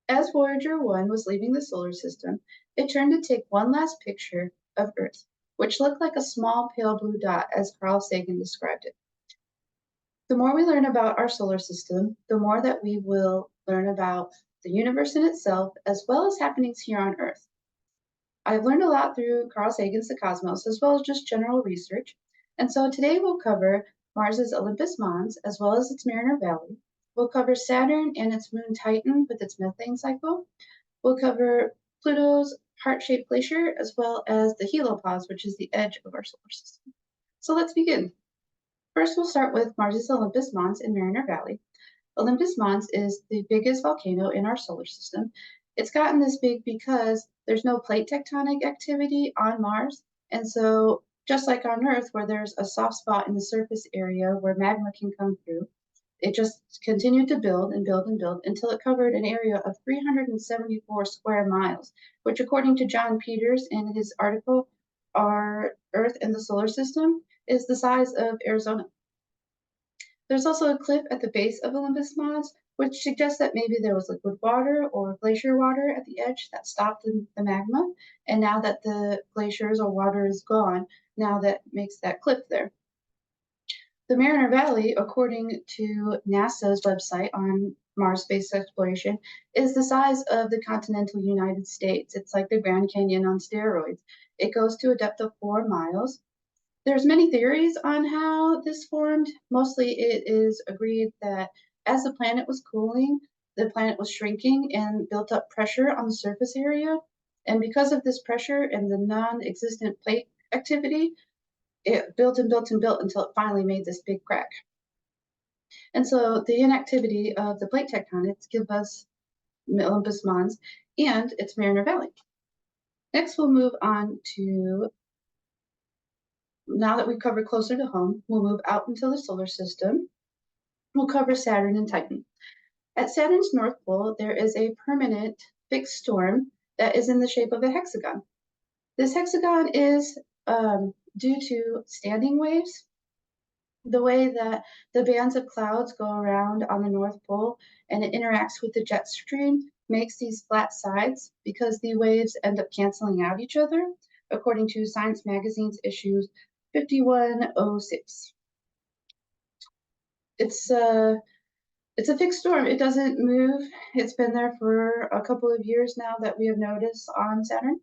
As Voyager 1 was leaving the solar system, it turned to take one last picture of Earth, which looked like a small pale blue dot, as Carl Sagan described it. The more we learn about our solar system, the more that we will learn about the universe in itself, as well as happenings here on Earth. I've learned a lot through Carl Sagan's The Cosmos, as well as just general research. And so today we'll cover Mars's Olympus Mons, as well as its Mariner Valley. We'll cover Saturn and its moon Titan with its methane cycle. We'll cover Pluto's heart-shaped glacier, as well as the helopause, which is the edge of our solar system. So let's begin. First, we'll start with Mars's Olympus Mons in Mariner Valley. Olympus Mons is the biggest volcano in our solar system. It's gotten this big because there's no plate tectonic activity on Mars. And so, just like on Earth, where there's a soft spot in the surface area where magma can come through, it just continued to build and build and build until it covered an area of 374 square miles, which, according to John Peters in his article, Our Earth and the Solar System, is the size of Arizona. There's also a cliff at the base of Olympus Mons, which suggests that maybe there was liquid water or glacier water at the edge that stopped the magma. And now that the glaciers or water is gone, now that makes that cliff there. The Mariner Valley, according to NASA's website on Mars space exploration, is the size of the continental United States. It's like the Grand Canyon on steroids. It goes to a depth of 4 miles. There's many theories on how this formed. Mostly it is agreed that as the planet was cooling, the planet was shrinking and built up pressure on the surface area. And because of this pressure and the non-existent plate activity, it built and built and built until it finally made this big crack. And so the inactivity of the plate tectonics give us Olympus Mons and its Mariner Valley. Next, we'll move on to, now that we've covered closer to home, we'll move out into the solar system. We'll cover Saturn and Titan. At Saturn's North Pole, there is a permanent fixed storm that is in the shape of a hexagon. This hexagon is due to standing waves. The way that the bands of clouds go around on the North Pole and it interacts with the jet stream makes these flat sides because the waves end up canceling out each other, according to Science Magazine's issue 5106. It's a fixed storm. It doesn't move. It's been there for a couple of years now that we have noticed on Saturn.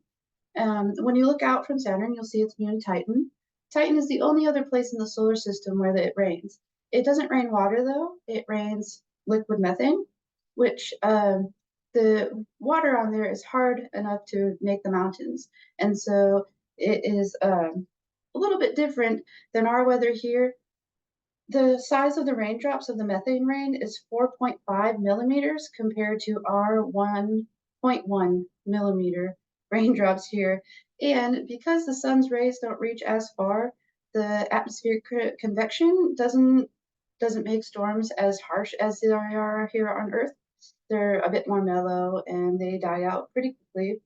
When you look out from Saturn, you'll see its moon Titan. Titan is the only other place in the solar system where it rains. It doesn't rain water, though. It rains liquid methane, which the water on there is hard enough to make the mountains. And so it is a little bit different than our weather here. The size of the raindrops of the methane rain is 4.5 millimeters compared to our 1.1 millimeter raindrops here. And because the sun's rays don't reach as far, the atmospheric convection doesn't make storms as harsh as they are here on Earth. They're a bit more mellow and they die out pretty quickly.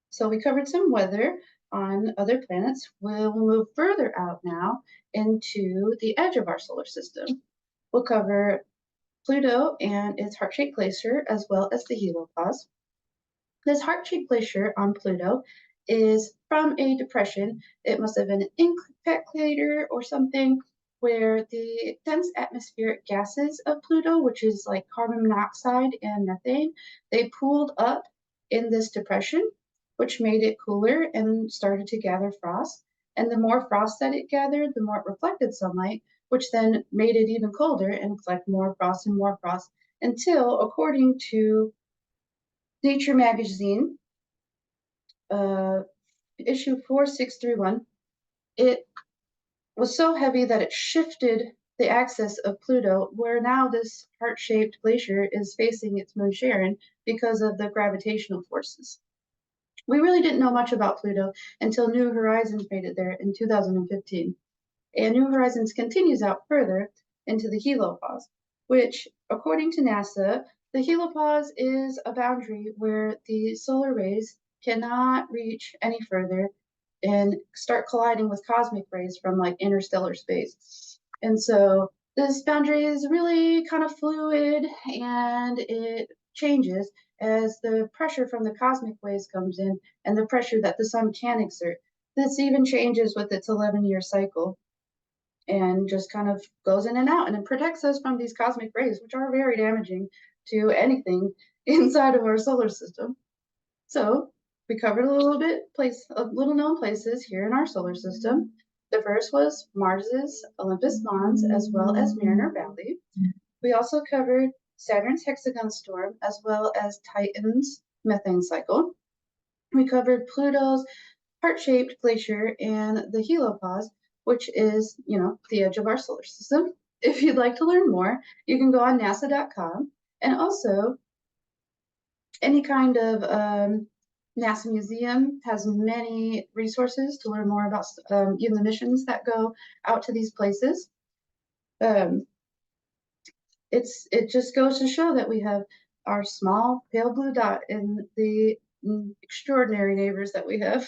So we covered some weather on other planets. We'll move further out now into the edge of our solar system. We'll cover Pluto and its heart-shaped glacier, as well as the helopause. This heart-shaped glacier on Pluto is from a depression. It must have been an impact crater or something where the dense atmospheric gases of Pluto, which is like carbon monoxide and methane, they pooled up in this depression, which made it cooler and started to gather frost. And the more frost that it gathered, the more it reflected sunlight, which then made it even colder and collect more frost and more frost until, according to Nature magazine, issue 4631, it was so heavy that it shifted the axis of Pluto, where now this heart-shaped glacier is facing its moon Charon because of the gravitational forces. We really didn't know much about Pluto until New Horizons made it there in 2015. And New Horizons continues out further into the helopause, which, according to NASA, the helopause is a boundary where the solar rays cannot reach any further and start colliding with cosmic rays from like interstellar space. And so This boundary is really kind of fluid and it changes as the pressure from the cosmic waves comes in and the pressure that the sun can exert. This even changes with its 11-year cycle and just kind of goes in and out, and it protects us from these cosmic rays, which are very damaging to anything inside of our solar system. So we covered a little known places here in our solar system. The first was Mars's Olympus Mons, as well as Mariner Valley. We also covered Saturn's hexagon storm, as well as Titan's methane cycle. We covered Pluto's heart-shaped glacier and the helopause, which is, the edge of our solar system. If you'd like to learn more, you can go on nasa.com, and also any kind of NASA museum has many resources to learn more about even the missions that go out to these places. Um, it just goes to show that we have our small pale blue dot in the extraordinary neighbors that we have.